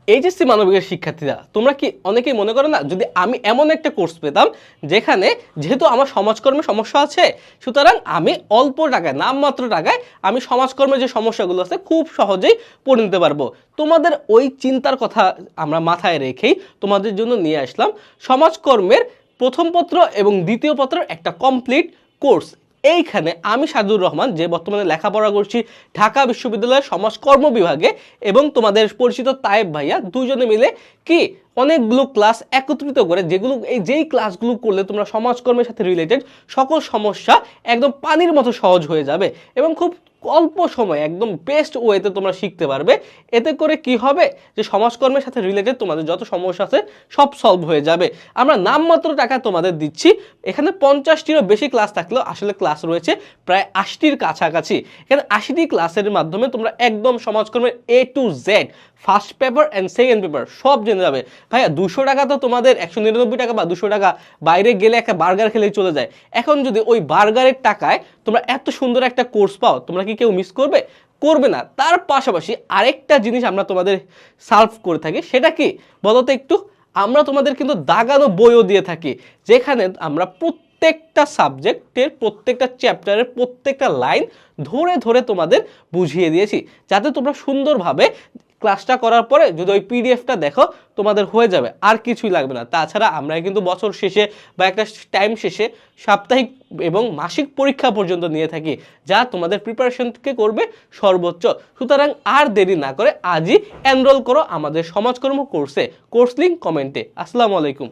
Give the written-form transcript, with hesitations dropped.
HSC মানবিকের শিক্ষার্থীরা, তোমরা কি অনেকেই মনে করো না, যদি আমি এমন একটা কোর্স পেতাম যেখানে যেহেতু আমার সমাজকর্মে সমস্যা আছে, সুতরাং আমি অল্প টাকায়, নামমাত্র টাকায় আমি সমাজকর্মের যে সমস্যাগুলো আছে খুব সহজেই পড়ে নিতে পারবো। তোমাদের ওই চিন্তার কথা আমরা মাথায় রেখেই তোমাদের জন্য নিয়ে আসলাম সমাজকর্মের প্রথম পত্র এবং দ্বিতীয় পত্রের একটা কমপ্লিট কোর্স। এইখানে আমি সাদুর রহমান, যে বর্তমানে লেখাপড়া করছি ঢাকা বিশ্ববিদ্যালয়ের সমাজকর্ম বিভাগে, এবং তোমাদের পরিচিত তায়েব ভাইয়া, দুজনে মিলে কি অনেকগুলো ক্লাস একত্রিত করে, যেগুলো যেই ক্লাসগুলো করলে তোমরা সমাজকর্মের সাথে রিলেটেড সকল সমস্যা একদম পানির মতো সহজ হয়ে যাবে এবং খুব অল্প সময় একদম বেস্ট ওয়েতে তোমরা শিখতে পারবে। এতে করে কি হবে, যে সমাজকর্মের সাথে রিলেটেড তোমাদের যত সমস্যা আছে সব সলভ হয়ে যাবে। আমরা নামমাত্র টাকা তোমাদের দিচ্ছি। এখানে 50টিরও বেশি ক্লাস থাকলেও আসলে ক্লাস রয়েছে প্রায় 80টির কাছাকাছি। এখানে 80টি ক্লাসের মাধ্যমে তোমরা একদম সমাজকর্মের A to Z first paper and second paper সব জেনে যাবে। ভাইয়া 200 টাকা তো তোমাদের 199 টাকা বা 200 টাকা বাইরে গেলে একটা বার্গার খেলেই চলে যায়। এখন যদি ওই বার্গারের টাকায় তোমরা এত সুন্দর একটা কোর্স পাও, তোমরা কি কেউ মিস করবে? করবে না। তার পাশাপাশি আরেকটা জিনিস আমরা তোমাদের সলভ করে থাকি, সেটা কি বলো তো একটু? আমরা তোমাদের কিন্তু দাগানো বইও দিয়ে থাকি, যেখানে আমরা প্রত্যেকটা সাবজেক্টের প্রত্যেকটা চ্যাপ্টারের প্রত্যেকটা লাইন ধরে ধরে তোমাদের বুঝিয়ে দিয়েছি, যাতে তোমরা সুন্দরভাবে ক্লাসটা করার পরে যদি ওই পিডিএফটা দেখো তোমাদের হয়ে যাবে, আর কিছুই লাগবে না। তাছাড়া আমরা কিন্তু বছর শেষে বা একটা টাইম শেষে সাপ্তাহিক এবং মাসিক পরীক্ষা পর্যন্ত নিয়ে থাকি, যা তোমাদের প্রিপারেশনকে করবে সর্বোচ্চ। সুতরাং আর দেরি না করে আজই এনরোল করো আমাদের সমাজকর্ম কোর্সে। কোর্স লিঙ্ক কমেন্টে। আসসালামু আলাইকুম।